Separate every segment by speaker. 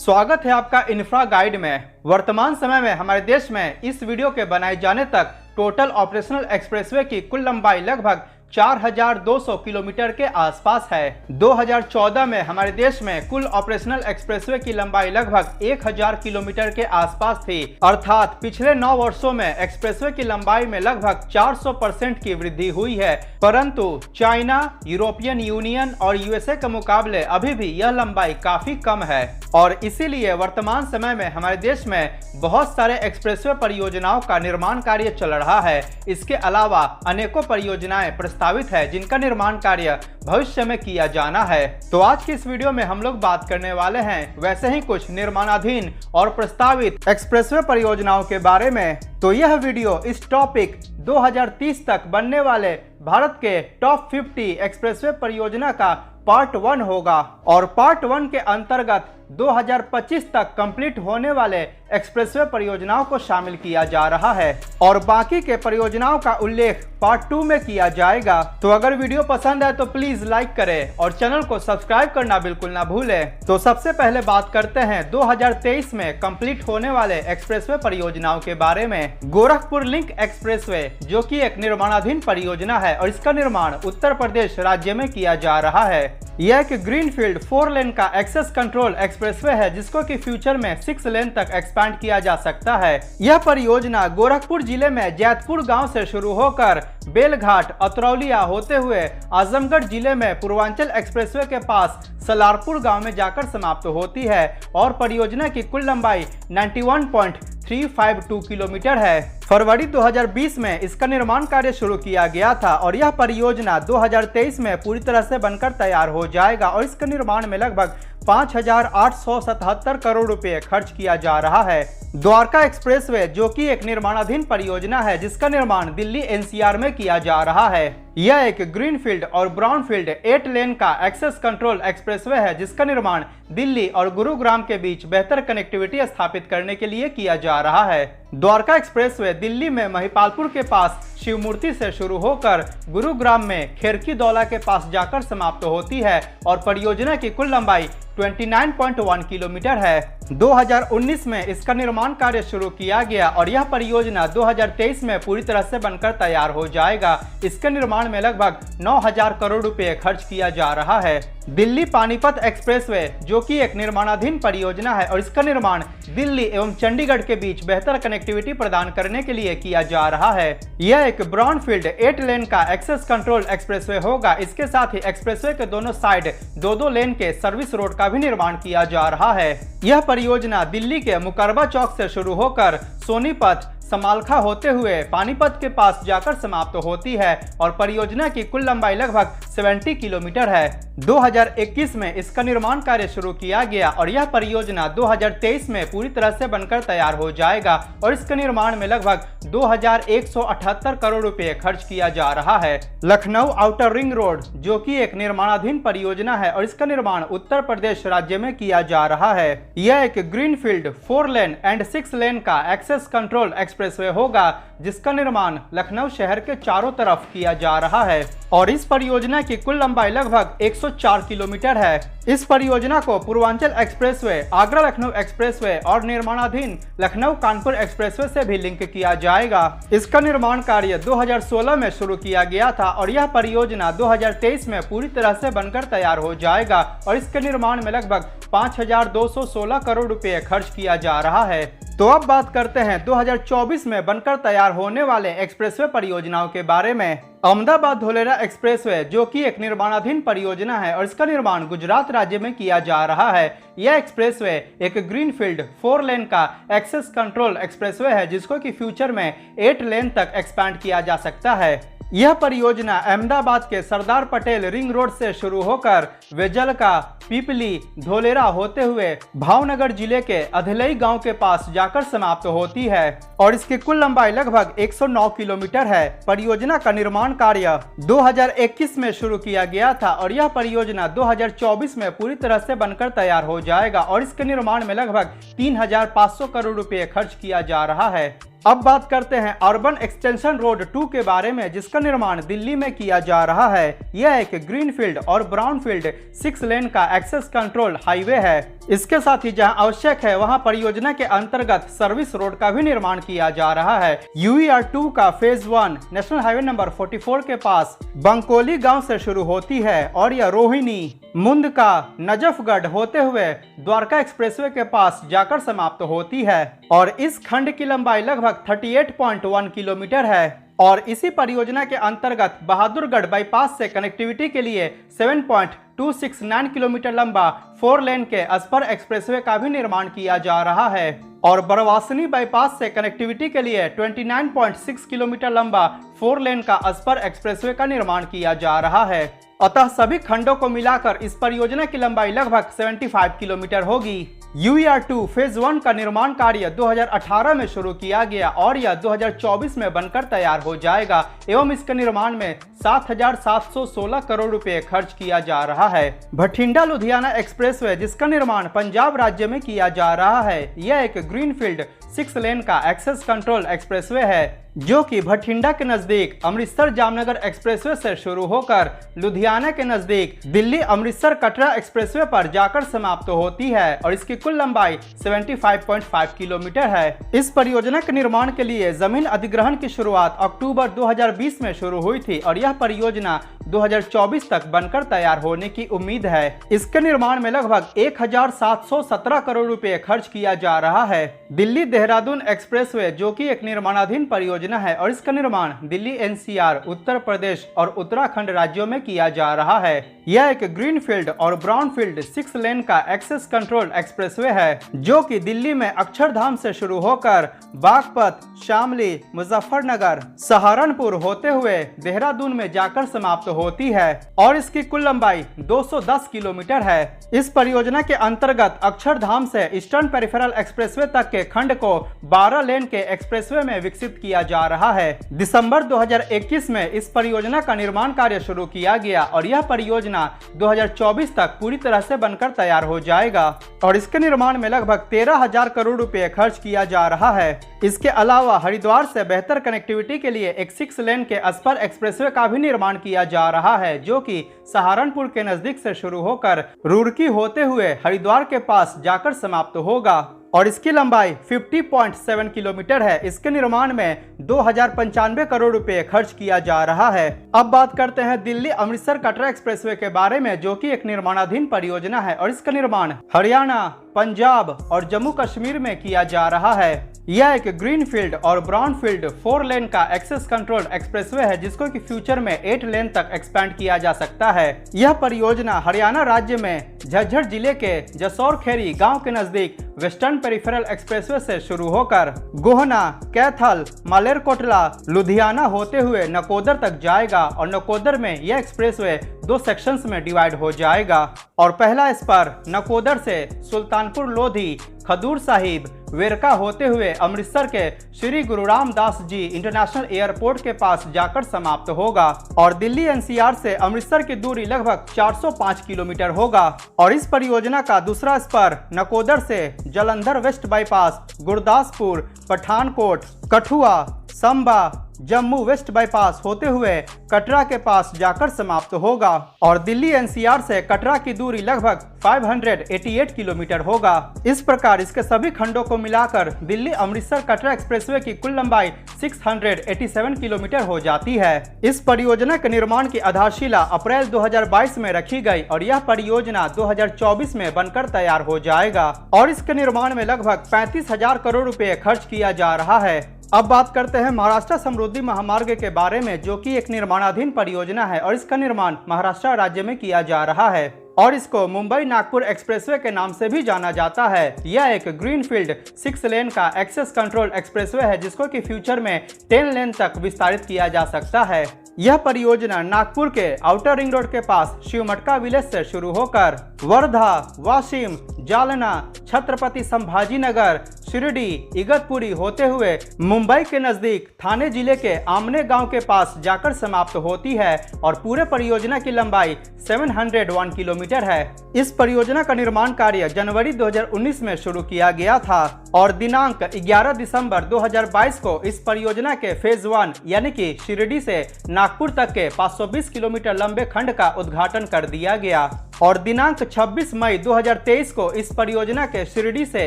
Speaker 1: स्वागत है आपका इंफ्रा गाइड में। वर्तमान समय में हमारे देश में इस वीडियो के बनाए जाने तक टोटल ऑपरेशनल एक्सप्रेसवे की कुल लंबाई लगभग 4200 किलोमीटर के आसपास है। 2014 में हमारे देश में कुल ऑपरेशनल एक्सप्रेसवे की लंबाई लगभग 1000 किलोमीटर के आसपास थी, अर्थात पिछले 9 वर्षों में एक्सप्रेसवे की लंबाई में लगभग 400% की वृद्धि हुई है। परंतु चाइना, यूरोपियन यूनियन और यूएसए के मुकाबले अभी भी यह लंबाई काफी कम है और इसीलिए वर्तमान समय में हमारे देश में बहुत सारे एक्सप्रेसवे परियोजनाओं का निर्माण कार्य चल रहा है। इसके अलावा अनेकों परियोजनाएं प्रस्तावित है जिनका निर्माण कार्य भविष्य में किया जाना है। तो आज की इस वीडियो में हम लोग बात करने वाले हैं वैसे ही कुछ निर्माणाधीन और प्रस्तावित एक्सप्रेसवे परियोजनाओं के बारे में। तो यह वीडियो इस टॉपिक 2030 तक बनने वाले भारत के टॉप 50 एक्सप्रेसवे परियोजना का पार्ट 1 होगा और पार्ट 1 के अंतर्गत 2025 तक कंप्लीट होने वाले एक्सप्रेसवे परियोजनाओं को शामिल किया जा रहा है और बाकी के परियोजनाओं का उल्लेख पार्ट 2 में किया जाएगा। तो अगर वीडियो पसंद है तो प्लीज लाइक करें और चैनल को सब्सक्राइब करना बिल्कुल ना भूलें। तो सबसे पहले बात करते हैं 2023 में कंप्लीट होने वाले एक्सप्रेसवे परियोजनाओं के बारे में। गोरखपुर लिंक एक्सप्रेसवे जो कि एक निर्माणाधीन परियोजना है और इसका निर्माण उत्तर प्रदेश राज्य में किया जा रहा है। यह एक ग्रीनफील्ड 4 लेन का एक्सेस कंट्रोल एक्सप्रेसवे है जिसको कि फ्यूचर में 6 लेन तक एक्सपैंड किया जा सकता है। यह परियोजना गोरखपुर जिले में जैतपुर गांव से शुरू होकर बेलघाट, अतरौलिया होते हुए आजमगढ़ जिले में पूर्वांचल एक्सप्रेसवे के पास सलारपुर गांव में जाकर समाप्त होती है और परियोजना की कुल लंबाई 91.352 किलोमीटर है। फरवरी 2020 में इसका निर्माण कार्य शुरू किया गया था और यह परियोजना 2023 में पूरी तरह से बनकर तैयार हो जाएगा और इसके निर्माण में लगभग 5877 करोड़ रुपए खर्च किया जा रहा है। द्वारका एक्सप्रेसवे जो कि एक निर्माणाधीन परियोजना है जिसका निर्माण दिल्ली एनसीआर में किया जा रहा है। यह एक ग्रीनफील्ड और ब्राउनफील्ड 8 लेन का एक्सेस कंट्रोल एक्सप्रेसवे है जिसका निर्माण दिल्ली और गुरुग्राम के बीच बेहतर कनेक्टिविटी स्थापित करने के लिए किया जा रहा है। द्वारका एक्सप्रेसवे दिल्ली में महिपालपुर के पास शिवमूर्ति से शुरू होकर गुरुग्राम में खेरकी दौला के पास जाकर समाप्त होती है और परियोजना की कुल लंबाई 29.1 किलोमीटर है। 2019 में इसका निर्माण कार्य शुरू किया गया और यह परियोजना 2023 में पूरी तरह से बनकर तैयार हो जाएगा। इसके निर्माण में लगभग 9000 करोड़ रुपए खर्च किया जा रहा है। दिल्ली पानीपत एक्सप्रेसवे जो कि एक निर्माणाधीन परियोजना है और इसका निर्माण दिल्ली एवं चंडीगढ़ के बीच बेहतर कनेक्टिविटी प्रदान करने के लिए किया जा रहा है। यह एक ब्राउनफील्ड 8 लेन का एक्सेस कंट्रोल एक्सप्रेसवे होगा। इसके साथ ही एक्सप्रेसवे के दोनों साइड 2-2 लेन के सर्विस रोड का भी निर्माण किया जा रहा है। यह परियोजना दिल्ली के मुकरबा चौक से शुरू होकर सोनीपत, समालखा होते हुए पानीपत के पास जाकर समाप्त होती है और परियोजना की कुल लंबाई लगभग 70 किलोमीटर है। 2021 में इसका निर्माण कार्य शुरू किया गया और यह परियोजना 2023 में पूरी तरह से बनकर तैयार हो जाएगा और इसके निर्माण में लगभग 2178 करोड़ रुपए खर्च किया जा रहा है। लखनऊ आउटर रिंग रोड जो कि एक निर्माणाधीन परियोजना है और इसका निर्माण उत्तर प्रदेश राज्य में किया जा रहा है। यह एक ग्रीनफील्ड 4 लेन एंड 6 लेन का एक्सेस कंट्रोल एक्सप्रेसवे होगा जिसका निर्माण लखनऊ शहर के चारों तरफ किया जा रहा है और इस परियोजना की कुल लंबाई लगभग 104 किलोमीटर है। इस परियोजना को पूर्वांचल एक्सप्रेसवे, आगरा लखनऊ एक्सप्रेसवे और निर्माणाधीन लखनऊ कानपुर एक्सप्रेसवे से भी लिंक किया जाएगा। इसका निर्माण कार्य 2016 में शुरू किया गया था और यह परियोजना 2023 में पूरी तरह से बनकर तैयार हो जाएगा और इसके निर्माण में लगभग 5216 करोड़ रुपए खर्च किया जा रहा है। तो अब बात करते हैं 2024 में बनकर तैयार होने वाले एक्सप्रेसवे परियोजनाओं के बारे में। अहमदाबाद धोलेरा एक्सप्रेसवे जो कि एक निर्माणाधीन परियोजना है और इसका निर्माण गुजरात राज्य में किया जा रहा है। यह एक्सप्रेसवे एक ग्रीनफील्ड 4 लेन का एक्सेस कंट्रोल एक्सप्रेसवे है जिसको कि फ्यूचर में 8 लेन तक एक्सपैंड किया जा सकता है। यह परियोजना अहमदाबाद के सरदार पटेल रिंग रोड से शुरू होकर वेजलका, पिपली, धोलेरा होते हुए भावनगर जिले के अधलई गांव के पास जाकर समाप्त होती है और इसकी कुल लंबाई लगभग 109 किलोमीटर है। परियोजना का निर्माण कार्य 2021 में शुरू किया गया था और यह परियोजना 2024 में पूरी तरह से बनकर तैयार हो जाएगा और इसके निर्माण में लगभग 3500 करोड़ रुपए खर्च किया जा रहा है। अब बात करते हैं अर्बन एक्सटेंशन रोड 2 के बारे में जिसका निर्माण दिल्ली में किया जा रहा है। यह एक ग्रीनफील्ड और ब्राउनफील्ड 6 लेन का एक्सेस कंट्रोल हाईवे है। इसके साथ ही जहां आवश्यक है वहां परियोजना के अंतर्गत सर्विस रोड का भी निर्माण किया जा रहा है। UER-2 का फेज 1 नेशनल हाईवे नंबर 44 के पास बंकोली गांव से शुरू होती है और यह रोहिणी, मुंदका, नजफगढ़ होते हुए द्वारका एक्सप्रेसवे के पास जाकर समाप्त होती है और इस खंड की लंबाई लगभग 38.1 किलोमीटर है। और इसी परियोजना के अंतर्गत बहादुरगढ़ बाईपास से कनेक्टिविटी के लिए 7.269 किलोमीटर लंबा 4 लेन के अस्पर एक्सप्रेसवे का भी निर्माण किया जा रहा है और बरवासनी बाईपास से कनेक्टिविटी के लिए 29.6 किलोमीटर लंबा 4 लेन का अस्पर एक्सप्रेसवे का निर्माण किया जा रहा है। अतः सभी खंडों को मिलाकर इस परियोजना की लंबाई लगभग 75 किलोमीटर होगी। UER-2 फेज 1 का निर्माण कार्य 2018 में शुरू किया गया और यह 2024 में बनकर तैयार हो जाएगा एवं इसके निर्माण में 7,716 करोड़ रुपए खर्च किया जा रहा है। भटिंडा लुधियाना एक्सप्रेसवे जिसका निर्माण पंजाब राज्य में किया जा रहा है, यह एक ग्रीनफील्ड 6 लेन का एक्सेस कंट्रोल एक्सप्रेसवे है जो कि भटिंडा के नजदीक अमृतसर जामनगर एक्सप्रेसवे से शुरू होकर लुधियाना के नजदीक दिल्ली अमृतसर कटरा एक्सप्रेसवे पर जाकर समाप्त होती है और इसकी कुल लंबाई 75.5 किलोमीटर है। इस परियोजना के निर्माण के लिए जमीन अधिग्रहण की शुरुआत अक्टूबर 2020 में शुरू हुई थी और यह परियोजना 2024 तक बनकर तैयार होने की उम्मीद है। इसके निर्माण में लगभग 1,717 करोड़ रुपए खर्च किया जा रहा है। दिल्ली देहरादून एक्सप्रेसवे जो कि एक निर्माणाधीन परियोजना है और इसका निर्माण दिल्ली NCR, उत्तर प्रदेश और उत्तराखंड राज्यों में किया जा रहा है। यह एक ग्रीनफील्ड और ब्राउनफील्ड 6 लेन का एक्सेस कंट्रोल एक्सप्रेसवे है जो कि दिल्ली में अक्षरधाम से शुरू होकर बागपत, शामली, मुजफ्फरनगर, सहारनपुर होते हुए देहरादून में जाकर समाप्त होती है और इसकी कुल लंबाई 210 किलोमीटर है। इस परियोजना के अंतर्गत अक्षरधाम से ईस्टर्न पेरिफेरल एक्सप्रेसवे तक के खंड को 12 लेन के एक्सप्रेसवे में विकसित किया जा रहा है। दिसंबर 2021 में इस परियोजना का निर्माण कार्य शुरू किया गया और यह परियोजना 2024 तक पूरी तरह से बनकर तैयार हो जाएगा और इसके निर्माण में लगभग 13,000 करोड़ रुपए खर्च किया जा रहा है। इसके अलावा हरिद्वार से बेहतर कनेक्टिविटी के लिए एक 6 लेन के अस्पर एक्सप्रेसवे का भी निर्माण किया जा रहा है जो कि सहारनपुर के नजदीक से शुरू होकर रुड़की होते हुए हरिद्वार के पास जाकर समाप्त होगा और इसकी लंबाई 50.7 किलोमीटर है। इसके निर्माण में 2,095 करोड़ रुपए खर्च किया जा रहा है। अब बात करते हैं दिल्ली अमृतसर कटरा एक्सप्रेसवे के बारे में जो कि एक निर्माणाधीन परियोजना है और इसका निर्माण हरियाणा, पंजाब और जम्मू कश्मीर में किया जा रहा है। यह एक ग्रीनफील्ड और ब्राउनफील्ड 4 लेन का एक्सेस कंट्रोल एक्सप्रेसवे है जिसको कि फ्यूचर में 8 लेन तक एक्सपेंड किया जा सकता है। यह परियोजना हरियाणा राज्य में झज्जर जिले के जसौर खेरी गांव के नजदीक वेस्टर्न पेरिफेरल एक्सप्रेसवे से शुरू होकर गोहना, कैथल, मालेरकोटला, लुधियाना होते हुए नकोदर तक जाएगा और नकोदर में यह एक्सप्रेसवे 2 सेक्शंस में डिवाइड हो जाएगा और पहला स्पर नकोदर से सुल्तानपुर लोधी, खदूर साहिब, वेरका होते हुए अमृतसर के श्री गुरु रामदास जी इंटरनेशनल एयरपोर्ट के पास जाकर समाप्त होगा और दिल्ली NCR से अमृतसर की दूरी लगभग 405 किलोमीटर होगा और इस परियोजना का दूसरा स्पर नकोदर से Jalandhar west bypass, Gurdaspur, Pathankot, Kathua, Samba, Jammu west bypass होते हुए कटरा के पास जाकर समाप्त होगा और दिल्ली NCR से कटरा की दूरी लगभग 588 किलोमीटर होगा। इस प्रकार इसके सभी खंडों को मिलाकर दिल्ली अमृतसर कटरा एक्सप्रेसवे की कुल लंबाई 687 किलोमीटर हो जाती है। इस परियोजना के निर्माण की आधारशिला अप्रैल 2022 में रखी गई और यह परियोजना 2024 में बनकर तैयार हो जाएगा और इसके निर्माण में लगभग 35,000 करोड़ रुपए खर्च किया जा रहा है। अब बात करते हैं महाराष्ट्र समृद्धि महामार्ग के बारे में जो कि एक निर्माणाधीन परियोजना है और इसका निर्माण महाराष्ट्र राज्य में किया जा रहा है और इसको मुंबई नागपुर एक्सप्रेसवे के नाम से भी जाना जाता है। यह एक ग्रीनफील्ड 6 लेन का एक्सेस कंट्रोल एक्सप्रेसवे है जिसको कि फ्यूचर में 10 लेन तक विस्तारित किया जा सकता है। यह परियोजना नागपुर के आउटर रिंग रोड के पास शिवमटका विलेज से शुरू होकर वर्धा, वाशिम, जालना, छत्रपति संभाजी नगर, शिरडी, इगतपुरी होते हुए मुंबई के नजदीक थाने जिले के आमने गांव के पास जाकर समाप्त होती है और पूरे परियोजना की लंबाई 701 किलोमीटर है। इस परियोजना का निर्माण कार्य जनवरी 2019 में शुरू किया गया था और दिनांक 11 दिसंबर 2022 को इस परियोजना के फेज 1 यानी कि शिरडी से नागपुर तक के 520 किलोमीटर लंबे खंड का उद्घाटन कर दिया गया और दिनांक 26 मई 2023 को इस परियोजना के शिरडी से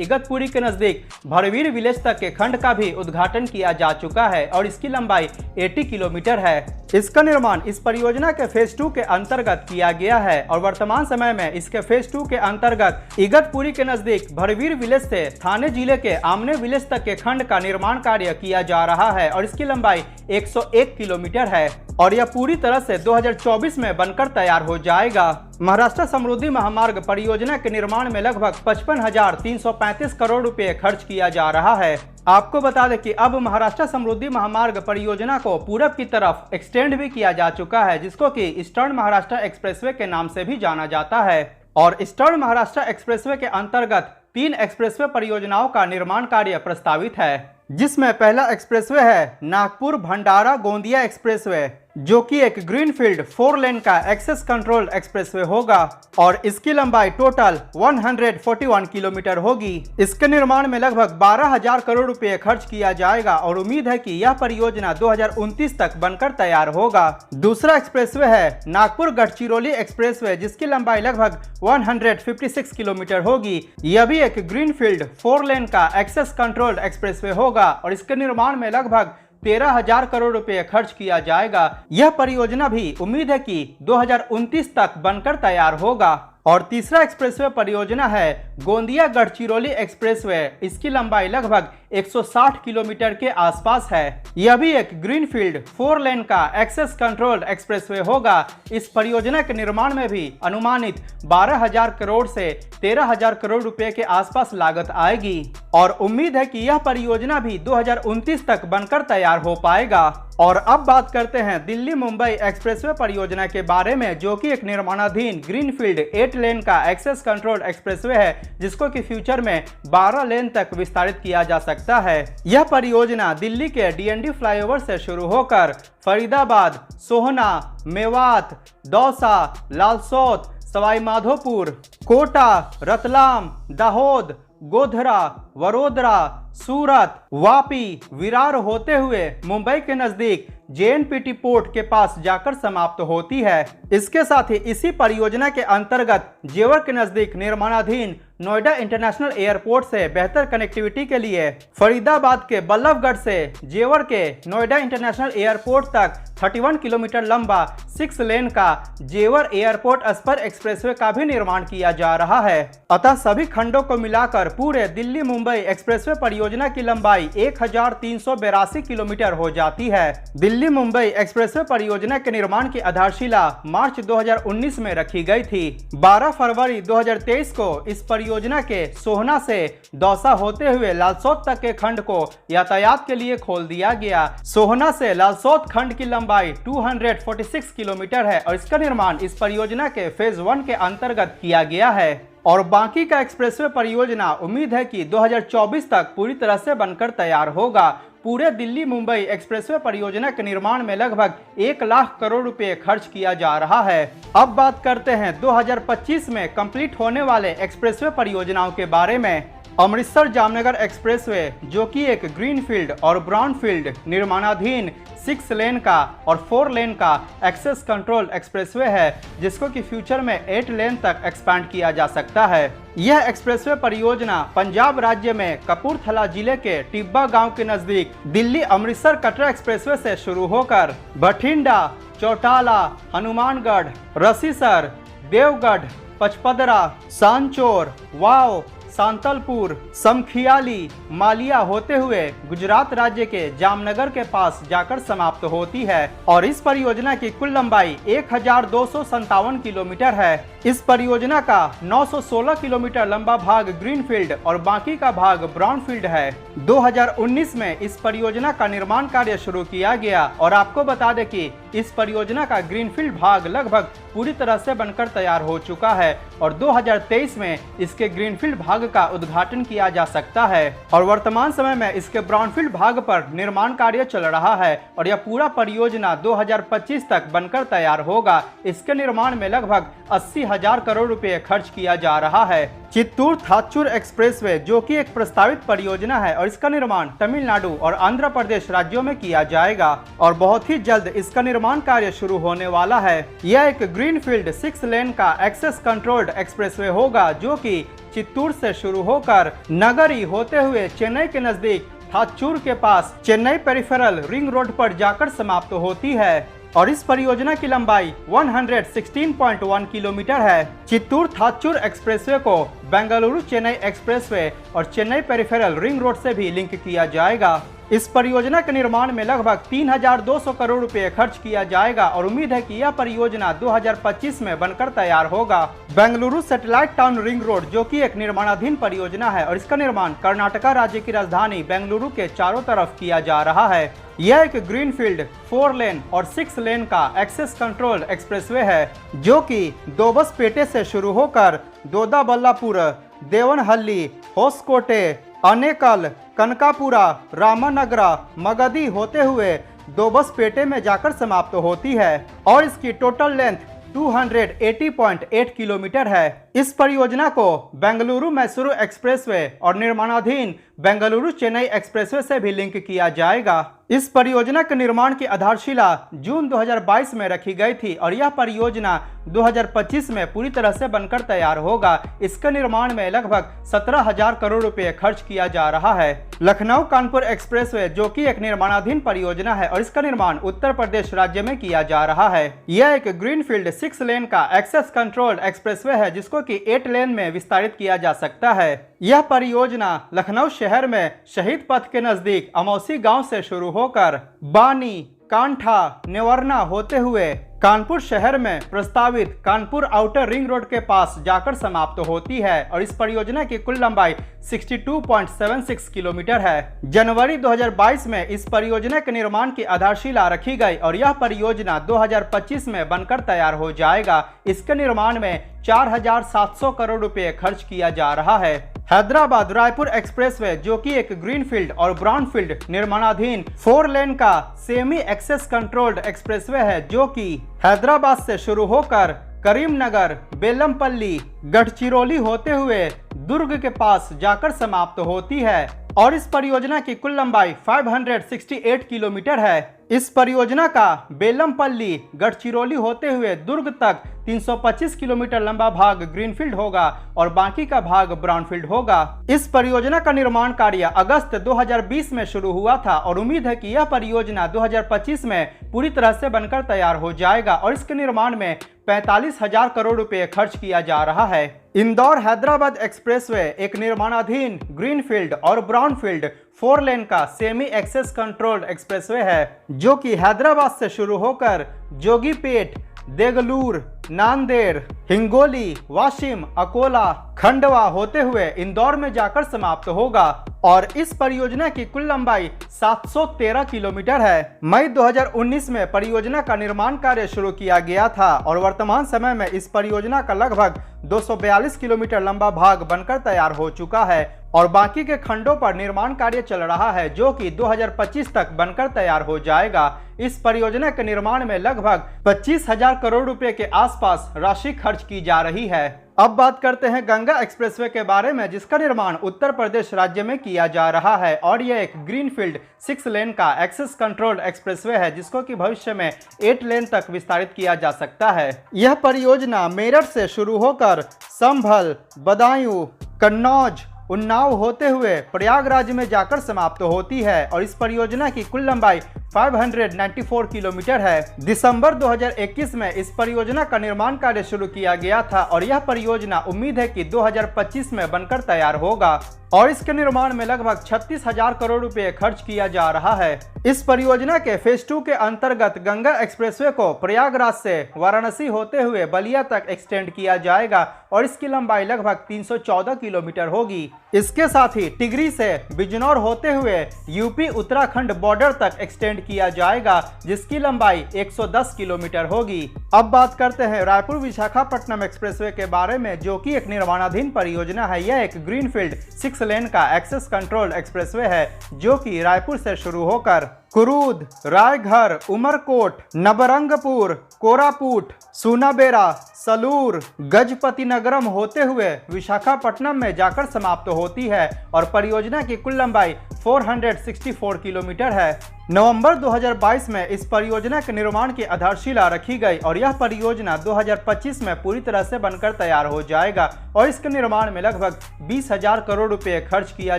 Speaker 1: इगतपुरी के नजदीक भरवीर विलेज तक के खंड का भी उद्घाटन किया जा चुका है और इसकी लंबाई 80 किलोमीटर है। इसका निर्माण इस परियोजना के फेज 2 के अंतर्गत किया गया है और वर्तमान समय में इसके फेज 2 के अंतर्गत इगतपुरी के नजदीक भरवीर विलेज से थाने जिले के आमने विलेज तक के खंड का निर्माण कार्य किया जा रहा है और इसकी लंबाई 101 किलोमीटर है और यह पूरी तरह से 2024 में बनकर तैयार हो जाएगा। महाराष्ट्र समृद्धि महामार्ग परियोजना के निर्माण में लगभग 55,335 करोड़ रुपए खर्च किया जा रहा है। आपको बता दें कि अब महाराष्ट्र समृद्धि महामार्ग परियोजना को पूरब की तरफ एक्सटेंड भी किया जा चुका है, जिसको कि ईस्टर्न महाराष्ट्र एक्सप्रेसवे के नाम से भी जाना जाता है और ईस्टर्न महाराष्ट्र एक्सप्रेसवे के अंतर्गत 3 एक्सप्रेसवे परियोजनाओं का निर्माण कार्य प्रस्तावित है, जिसमें पहला एक्सप्रेसवे है नागपुर भंडारा गोंदिया एक्सप्रेसवे, जो कि एक ग्रीनफील्ड 4 लेन का एक्सेस कंट्रोल एक्सप्रेसवे होगा और इसकी लंबाई टोटल 141 किलोमीटर होगी। इसके निर्माण में लगभग 12,000 करोड़ रुपए खर्च किया जाएगा और उम्मीद है कि यह परियोजना 2029 तक बनकर तैयार होगा। दूसरा एक्सप्रेसवे है नागपुर गढ़चिरौली एक्सप्रेसवे, जिसकी लंबाई लगभग 156 किलोमीटर होगी। यह भी एक ग्रीनफील्ड 4 लेन का एक्सेस कंट्रोल एक्सप्रेसवे होगा और इसके निर्माण में लगभग 13,000 करोड़ रुपए खर्च किया जाएगा। यह परियोजना भी उम्मीद है कि 2029 तक बनकर तैयार होगा। और तीसरा एक्सप्रेसवे परियोजना है गोंदिया गढ़चिरौली एक्सप्रेसवे। इसकी लंबाई लगभग 160 किलोमीटर के आसपास है। यह भी एक ग्रीनफील्ड 4 लेन का एक्सेस कंट्रोल एक्सप्रेसवे होगा। इस परियोजना के निर्माण में भी अनुमानित 12,000 करोड़ से 13,000 करोड़ रुपए के आसपास लागत आएगी और उम्मीद है कि यह परियोजना भी 2029 तक बनकर तैयार हो पाएगा। और अब बात करते हैं दिल्ली मुंबई एक्सप्रेसवे परियोजना के बारे में, जो कि एक निर्माणाधीन ग्रीनफील्ड 8 लेन का एक्सेस कंट्रोल एक्सप्रेसवे है, जिसको कि फ्यूचर में 12 लेन तक विस्तारित किया जा सकता है। यह परियोजना दिल्ली के डीएनडी फ्लाईओवर से शुरू होकर फरीदाबाद, सोहना, मेवात, दौसा, लालसोट, सवाई माधोपुर, कोटा, रतलाम, दाहोद, गोधरा, वडोदरा, सूरत, वापी, विरार होते हुए मुंबई के नजदीक जेएनपीटी पोर्ट के पास जाकर समाप्त होती है। इसके साथ ही इसी परियोजना के अंतर्गत जेवर के नजदीक निर्माणाधीन नोएडा इंटरनेशनल एयरपोर्ट से बेहतर कनेक्टिविटी के लिए फरीदाबाद के बल्लभगढ़ से जेवर के नोएडा इंटरनेशनल एयरपोर्ट तक 31 किलोमीटर लंबा 6 लेन का जेवर एयरपोर्ट स्पर एक्सप्रेसवे का भी निर्माण किया जा रहा है। अतः सभी खंडों को मिलाकर पूरे दिल्ली मुंबई एक्सप्रेसवे परियोजना की लंबाई 1382 किलोमीटर हो जाती है। दिल्ली मुंबई एक्सप्रेसवे परियोजना के निर्माण की आधारशिला मार्च 2019 में रखी गई थी। 12 फरवरी 2023 को इस परियोजना के सोहना से दौसा होते हुए लालसोट तक के खंड को यातायात के लिए खोल दिया गया। सोहना से लालसोट खंड की लंबाई 246 किलोमीटर है और इसका निर्माण इस परियोजना के फेज 1 के अंतर्गत किया गया है और बाकी का एक्सप्रेसवे परियोजना उम्मीद है कि 2024 तक पूरी तरह से बनकर तैयार होगा। पूरे दिल्ली मुंबई एक्सप्रेसवे परियोजना के निर्माण में लगभग 1 लाख करोड़ रुपए खर्च किया जा रहा है। अब बात करते हैं 2025 में कंप्लीट होने वाले एक्सप्रेसवे परियोजनाओं के बारे में। अमृतसर जामनगर एक्सप्रेसवे, जो कि एक ग्रीनफील्ड और ब्राउनफील्ड निर्माणाधीन 6 लेन का और 4 लेन का एक्सेस कंट्रोल एक्सप्रेसवे है, जिसको कि फ्यूचर में 8 लेन तक एक्सपैंड किया जा सकता है। यह एक्सप्रेसवे परियोजना पंजाब राज्य में कपूरथला जिले के टिब्बा गांव के नजदीक दिल्ली अमृतसर कटरा एक्सप्रेसवे से शुरू होकर बठिंडा, चौटाला, हनुमानगढ़, रसीसर, देवगढ़, पचपदरा, सांचौर, वाव, सांतलपुर, समखियाली, मालिया होते हुए गुजरात राज्य के जामनगर के पास जाकर समाप्त होती है और इस परियोजना की कुल लंबाई 1257 किलोमीटर है। इस परियोजना का 916 किलोमीटर लंबा भाग ग्रीनफील्ड और बाकी का भाग ब्राउनफील्ड है। 2019 में इस परियोजना का निर्माण कार्य शुरू किया गया और आपको बता दें कि इस परियोजना का ग्रीनफील्ड भाग लगभग पूरी तरह से बनकर तैयार हो चुका है और 2023 में इसके ग्रीनफील्ड भाग का उद्घाटन किया जा सकता है और वर्तमान समय में इसके ब्राउनफील्ड भाग पर निर्माण कार्य चल रहा है और यह पूरा परियोजना 2025 तक बनकर तैयार होगा। इसके निर्माण में लगभग 80,000 30,000 करोड़ रुपए खर्च किया जा रहा है। चित्तूर थाचुर एक्सप्रेसवे जो कि एक प्रस्तावित परियोजना है और इसका निर्माण तमिलनाडु और आंध्र प्रदेश राज्यों में किया जाएगा और बहुत ही जल्द इसका निर्माण कार्य शुरू होने वाला है। यह एक ग्रीनफील्ड 6 लेन का एक्सेस कंट्रोल्ड एक्सप्रेसवे होगा जो कि चित्तूर से शुरू होकर नगरी होते हुए चेन्नई के नजदीक थाचुर के पास चेन्नई पेरिफेरल रिंग रोड पर जाकर समाप्त होती है और इस परियोजना की लंबाई 116.1 किलोमीटर है। चित्तूर थाचुर एक्सप्रेसवे को बेंगलुरु चेन्नई एक्सप्रेसवे और चेन्नई पेरिफेरल रिंग रोड से भी लिंक किया जाएगा। इस परियोजना के निर्माण में लगभग 3,200 करोड़ रुपए खर्च किया जाएगा और उम्मीद है कि यह परियोजना 2025 में बनकर तैयार होगा। Bengaluru satellite town ring road जो कि एक निर्माणाधीन परियोजना है और इसका निर्माण कर्नाटका राज्य की राजधानी बेंगलुरु के चारों तरफ किया जा रहा है। यह एक ग्रीनफील्ड 4 लेन और 6 लेन का एक्सेस कंट्रोल एक्सप्रेसवे है जो कि दोबसपेटे से शुरू होकर दोदाबल्लापुर, देवनहल्ली, होसकोटे, अनेकल, कनकापुरा, रामनगरा, मगधी होते हुए दोबसपेटे में जाकर समाप्त होती है और इसकी टोटल लेंथ 280.8 किलोमीटर है। इस परियोजना को बेंगलुरु मैसूरू एक्सप्रेसवे और निर्माणाधीन बेंगलुरु चेन्नई एक्सप्रेसवे से भी लिंक किया जाएगा। इस परियोजना के निर्माण की आधारशिला जून 2022 में रखी गई थी और यह परियोजना 2025 में पूरी तरह से बनकर तैयार होगा। इसके निर्माण में लगभग 17,000 करोड़ रुपए खर्च किया जा रहा है। लखनऊ कानपुर एक्सप्रेसवे जो कि एक निर्माणाधीन परियोजना है और इसका निर्माण उत्तर प्रदेश राज्य में किया जा रहा है। यह एक ग्रीनफील्ड 6 लेन का एक्सेस कंट्रोल्ड एक्सप्रेसवे है जिसको कि 8 लेन में विस्तारित किया जा सकता है। यह परियोजना लखनऊ शहर में शहीद पथ के नजदीक अमौसी गांव से शुरू होकर बानी, कांठा, नेवरना होते हुए कानपुर शहर में प्रस्तावित कानपुर आउटर रिंग रोड के पास जाकर समाप्त होती है और इस परियोजना की कुल लंबाई 62.76 किलोमीटर है। जनवरी 2022 में इस परियोजना के निर्माण की आधारशिला रखी गई और यह परियोजना 2025 में बनकर तैयार हो जाएगा। इसके निर्माण में 4,700 करोड़ रुपए खर्च किया जा रहा है। हैदराबाद रायपुर एक्सप्रेसवे जो कि एक ग्रीनफील्ड और ब्राउनफील्ड निर्माणाधीन 4 लेन का सेमी एक्सेस कंट्रोल्ड एक्सप्रेसवे है जो कि हैदराबाद से शुरू होकर करीमनगर, बेलमपल्ली, गढ़चिरौली होते हुए दुर्ग के पास जाकर समाप्त होती है और इस परियोजना की कुल लंबाई 568 किलोमीटर है। इस परियोजना का बेलमपल्ली, गढ़चिरौली होते हुए दुर्ग तक 325 किलोमीटर लंबा भाग ग्रीनफील्ड होगा और बाकी का भाग ब्राउनफील्ड होगा। इस परियोजना का निर्माण कार्य अगस्त 2020 में शुरू हुआ था और उम्मीद है कि यह परियोजना 2025 में पूरी तरह से बनकर तैयार हो जाएगा और इसके निर्माण में 45,000 करोड़ रुपए खर्च किया जा रहा है। इंदौर हैदराबाद एक्सप्रेसवे एक निर्माणाधीन ग्रीनफील्ड और ब्राउनफील्ड 4 लेन का सेमी एक्सेस कंट्रोल्ड एक्सप्रेसवे है जो कि हैदराबाद से शुरू होकर जोगीपेट, देगलूर, नांदेड़, हिंगोली, वाशिम, अकोला, खंडवा होते हुए इंदौर में जाकर समाप्त होगा और इस परियोजना की कुल लंबाई 713 किलोमीटर है। मई 2019 में परियोजना का निर्माण कार्य शुरू किया गया था और वर्तमान समय में इस परियोजना का लगभग 242 किलोमीटर लंबा भाग बनकर तैयार हो चुका है और बाकी के खंडों पर निर्माण कार्य चल रहा है जो कि 2025 तक बनकर तैयार हो जाएगा। इस परियोजना के निर्माण में लगभग 25,000 करोड़ रुपए के आसपास राशि खर्च की जा रही है। अब बात करते हैं गंगा एक्सप्रेसवे के बारे में जिसका निर्माण उत्तर प्रदेश राज्य में किया जा रहा है और यह एक ग्रीनफील्ड 6 लेन का एक्सेस कंट्रोल्ड एक्सप्रेसवे है जिसको कि भविष्य में 8 लेन तक विस्तारित किया जा सकता है। यह परियोजना मेरठ से शुरू होकर संभल, बदायूं, कन्नौज, उन्नाव होते हुए प्रयागराज में जाकर समाप्त होती है और इस परियोजना की कुल लंबाई 594 किलोमीटर है। दिसंबर 2021 में इस परियोजना का निर्माण कार्य शुरू किया गया था और यह परियोजना उम्मीद है कि 2025 में बनकर तैयार होगा और इसके निर्माण में लगभग 36,000 करोड़ रुपए खर्च किया जा रहा है। इस परियोजना के फेज 2 के अंतर्गत गंगा एक्सप्रेसवे को प्रयागराज से वाराणसी होते हुए बलिया तक एक्सटेंड किया जाएगा और इसकी लंबाई लगभग 314 किलोमीटर होगी। इसके साथ ही टिगरी से बिजनौर होते हुए यूपी उत्तराखंड बॉर्डर तक एक्सटेंड किया जाएगा, जिसकी लंबाई 110 किलोमीटर होगी। अब बात करते हैं रायपुर विशाखापट्टनम एक्सप्रेसवे के बारे में, जो कि एक निर्माणाधीन परियोजना है। यह एक ग्रीनफील्ड 6 लेन का एक्सेस कंट्रोल एक्सप्रेसवे है, जो कि रायपुर से शुरू होकर कुरूद, रायघर, उमरकोट, नबरंगपुर, कोरापुट, सूनाबेरा, सलूर, गजपति नगरम होते हुए विशाखापट्टनम में जाकर समाप्त होती है और परियोजना की कुल लंबाई 464 किलोमीटर है। नवंबर 2022 में इस परियोजना के निर्माण की आधारशिला रखी गई और यह परियोजना 2025 में पूरी तरह से बनकर तैयार हो जाएगा और इसके निर्माण में लगभग 20,000 करोड़ रुपए खर्च किया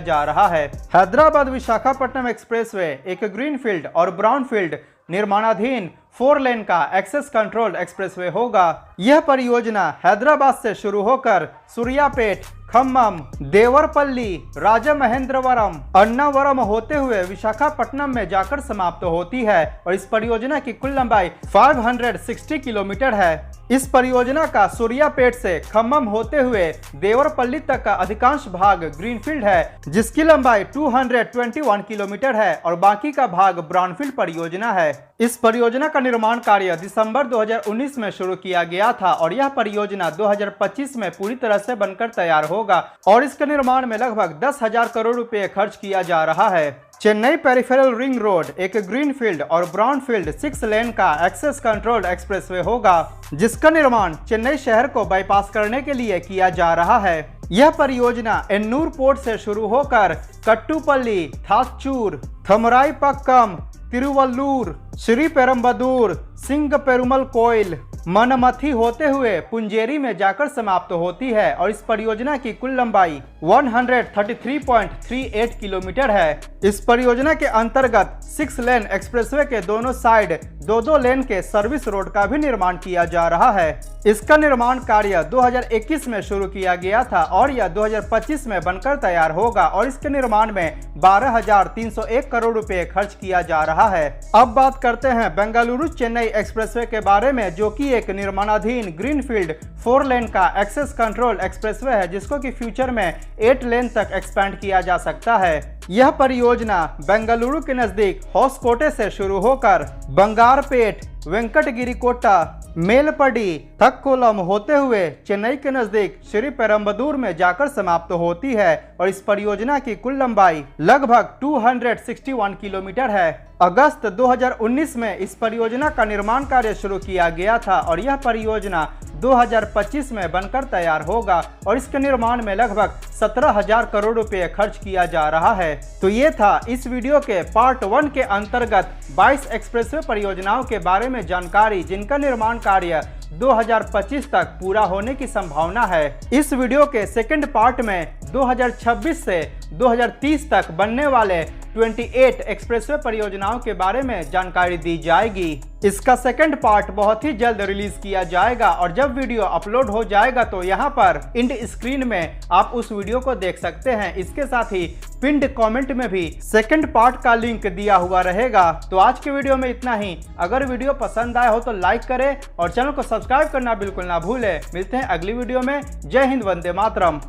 Speaker 1: जा रहा है। हैदराबाद विशाखापट्टनम एक्सप्रेसवे एक ग्रीनफील्ड और ब्राउनफील्ड निर्माणाधीन 4 लेन का एक्सेस कंट्रोल एक्सप्रेसवे होगा। यह परियोजना हैदराबाद से शुरू होकर सूर्यापेट, खम्मम, देवरपल्ली, राजमहेंद्रवरम, अन्नावरम होते हुए विशाखापट्टनम में जाकर समाप्त होती है और इस परियोजना की कुल लंबाई 560 किलोमीटर है। इस परियोजना का सूर्यापेट से खम्मम होते हुए देवरपल्ली तक का अधिकांश भाग ग्रीनफील्ड है, जिसकी लंबाई 221 किलोमीटर है और बाकी का भाग ब्राउनफील्ड परियोजना है। इस परियोजना का निर्माण कार्य दिसंबर 2019 में शुरू किया गया था और यह परियोजना 2025 में पूरी तरह से बनकर तैयार होगा और इसके निर्माण में लगभग 10,000 करोड़ रुपए खर्च किया जा रहा है। चेन्नई पेरिफेरल रिंग रोड एक ग्रीनफील्ड और ब्राउनफील्ड 6 लेन का एक्सेस कंट्रोल एक्सप्रेसवे होगा, जिसका निर्माण चेन्नई शहर को बाईपास करने के लिए किया जा रहा है। यह परियोजना एन्नूर पोर्ट से शुरू होकर कट्टुपल्ली, थाचूर, थमराईपक्कम, तिरुवल्लूर, श्री पेरम्बदूर, सिंग पेरुमल कोइल, मनमथी होते हुए पुंजेरी में जाकर समाप्त होती है और इस परियोजना की कुल लंबाई 133.38 किलोमीटर है। इस परियोजना के अंतर्गत 6 लेन एक्सप्रेसवे के दोनों साइड 2-2 लेन के सर्विस रोड का भी निर्माण किया जा रहा है। इसका निर्माण कार्य 2021 में शुरू किया गया था और यह 2025 में बनकर तैयार होगा और इसके निर्माण में 12,301 करोड़ रुपए खर्च किया जा रहा है। अब बात करते हैं बेंगलुरु चेन्नई एक्सप्रेसवे के बारे में, जो कि एक निर्माणाधीन ग्रीनफील्ड 4 लेन का एक्सेस कंट्रोल एक्सप्रेसवे है, जिसको कि फ्यूचर में 8 लेन तक एक्सपेंड किया जा सकता है। यह परियोजना बेंगलुरु के नजदीक होसकोटे से शुरू होकर बंगारपेट, वेंकटगिरिकोटा, मेलपडी, थक्कोलम होते हुए चेन्नई के नजदीक श्री पेरम्बदूर में जाकर समाप्त होती है और इस परियोजना की कुल लंबाई लगभग 261 किलोमीटर है। अगस्त 2019 में इस परियोजना का निर्माण कार्य शुरू किया गया था और यह परियोजना 2025 में बनकर तैयार होगा और इसके निर्माण में लगभग 17,000 करोड़ रुपए खर्च किया जा रहा है। तो ये था इस वीडियो के पार्ट 1 के अंतर्गत 22 एक्सप्रेसवे परियोजनाओं के बारे में जानकारी, जिनका निर्माण कार्य 2025 तक पूरा होने की संभावना है। इस वीडियो के सेकंड पार्ट में 2026 से 2030 तक बनने वाले 28 एक्सप्रेसवे परियोजनाओं के बारे में जानकारी दी जाएगी। इसका सेकंड पार्ट बहुत ही जल्द रिलीज किया जाएगा और जब वीडियो अपलोड हो जाएगा तो यहाँ पर इंड स्क्रीन में आप उस वीडियो को देख सकते हैं। इसके साथ ही पिंड कमेंट में भी सेकंड पार्ट का लिंक दिया हुआ रहेगा। तो आज के वीडियो में इतना ही। अगर वीडियो पसंद आया हो तो लाइक करें और चैनल को सब्सक्राइब करना बिल्कुल ना भूलें। मिलते हैं अगली वीडियो में। जय हिंद, वंदे मातरम।